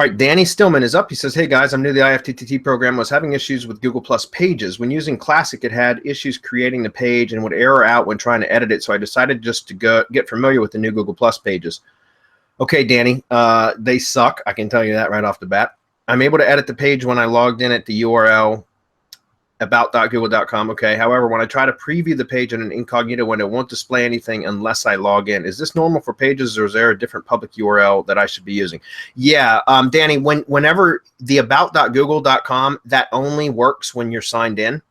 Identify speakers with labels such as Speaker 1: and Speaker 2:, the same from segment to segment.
Speaker 1: All right, Danny Stillman is up. He says, hey guys, I'm new to the IFTTT program. I was having issues with Google Plus Pages. When using Classic, it had issues creating the page and would error out when trying to edit it. So I decided just to get familiar with the new Google Plus Pages. Okay, Danny, they suck. I can tell you that right off the bat. I'm able to edit the page when I logged in at the URL about.google.com. Okay. However, when I try to preview the page in an incognito window, it won't display anything unless I log in. Is this normal for Pages, or is there a different public URL that I should be using? Yeah, Danny, whenever the about.google.com, that only works when you're signed in.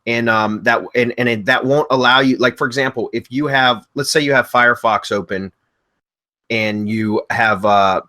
Speaker 1: And that won't allow you, like, for example, if you have, let's say you have Firefox open and you have,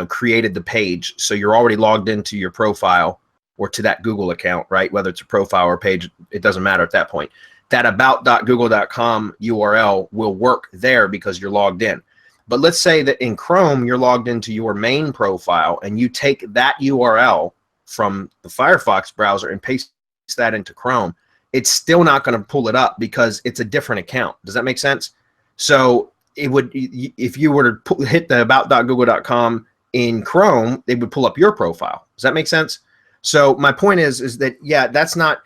Speaker 1: created the page. So you're already logged into your profile or to that Google account, right? Whether it's a profile or a page, it doesn't matter at that point. That about.google.com URL will work there because you're logged in. But let's say that in Chrome, you're logged into your main profile and you take that URL from the Firefox browser and paste that into Chrome. It's still not going to pull it up because it's a different account. Does that make sense? So it would, if you were to hit the about.google.com in Chrome, it would pull up your profile. Does that make sense? So my point is that, yeah, that's not,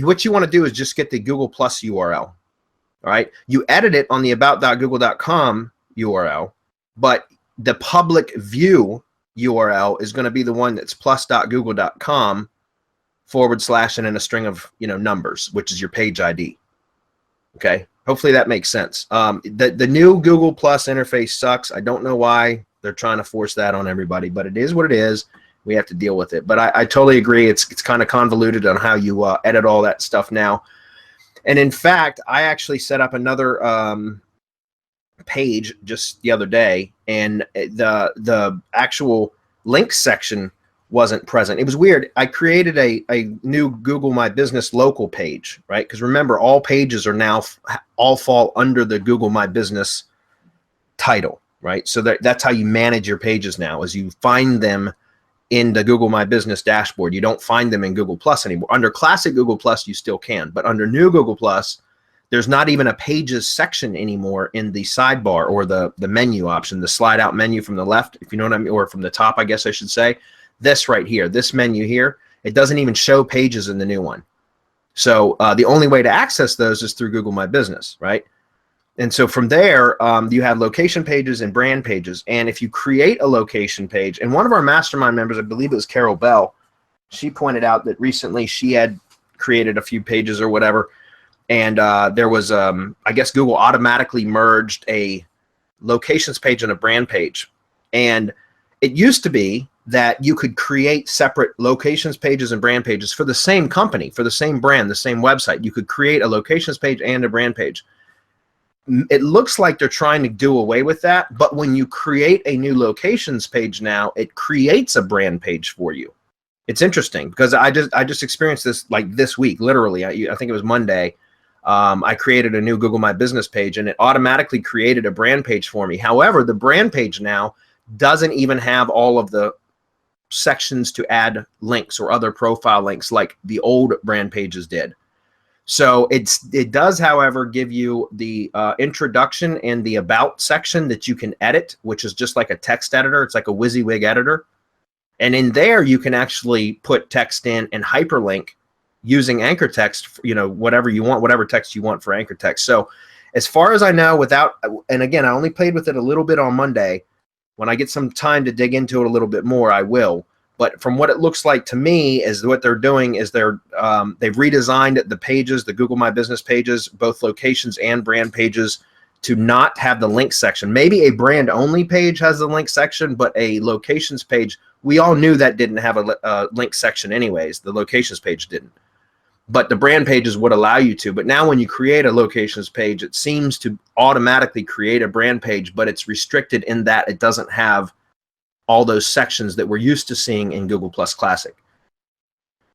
Speaker 1: what you want to do is just get the Google Plus URL, all right? You edit it on the about.google.com URL, but the public view URL is going to be the one that's plus.google.com / and then a string of, numbers, which is your page ID, okay? Hopefully that makes sense. The new Google Plus interface sucks. I don't know why they're trying to force that on everybody, but it is what it is. We have to deal with it. But I totally agree. It's kind of convoluted on how you edit all that stuff now. And in fact, I actually set up another page just the other day, and the actual links section wasn't present. It was weird. I created a new Google My Business local page, right? Because remember, all pages are now all fall under the Google My Business title, right? So that's how you manage your pages now, is you find them in the Google My Business dashboard. You don't find them in Google Plus anymore. Under classic Google Plus, you still can, but under new Google Plus, there's not even a pages section anymore in the sidebar or the menu option, the slide out menu from the left, if you know what I mean, or from the top, I guess I should say. This right here, this menu here, it doesn't even show pages in the new one. So the only way to access those is through Google My Business, right? And so from there, you have location pages and brand pages. And if you create a location page, and one of our mastermind members, I believe it was Carol Bell, she pointed out that recently she had created a few pages or whatever. And there was, I guess Google automatically merged a locations page and a brand page. And it used to be that you could create separate locations pages and brand pages for the same company, for the same brand, the same website. You could create a locations page and a brand page. It looks like they're trying to do away with that, but when you create a new locations page now, it creates a brand page for you. It's interesting because I just experienced this like this week, literally. I think it was Monday. I created a new Google My Business page and it automatically created a brand page for me. However, the brand page now doesn't even have all of the sections to add links or other profile links like the old brand pages did. So it does, however, give you the introduction and the about section that you can edit, which is just like a text editor. It's like a WYSIWYG editor. And in there, you can actually put text in and hyperlink using anchor text, whatever you want, whatever text you want for anchor text. So as far as I know, and again, I only played with it a little bit on Monday. When I get some time to dig into it a little bit more, I will. But from what it looks like to me is what they're doing is they've redesigned the pages, the Google My Business pages, both locations and brand pages, to not have the link section. Maybe a brand only page has the link section, but a locations page, we all knew that didn't have a link section anyways. The locations page didn't. But the brand pages would allow you to. But now when you create a locations page, it seems to automatically create a brand page, but it's restricted in that it doesn't have all those sections that we're used to seeing in Google Plus Classic.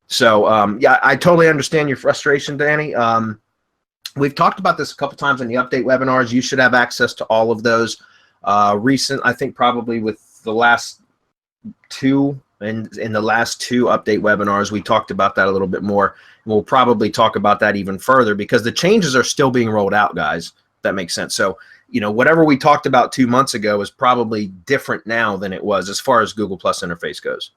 Speaker 1: So yeah, I totally understand your frustration, Danny. We've talked about this a couple times in the update webinars. You should have access to all of those. I think probably with the last two, and in the last two update webinars, we talked about that a little bit more. We'll probably talk about that even further because the changes are still being rolled out, guys. If that makes sense. So you know, whatever we talked about 2 months ago is probably different now than it was as far as Google Plus interface goes.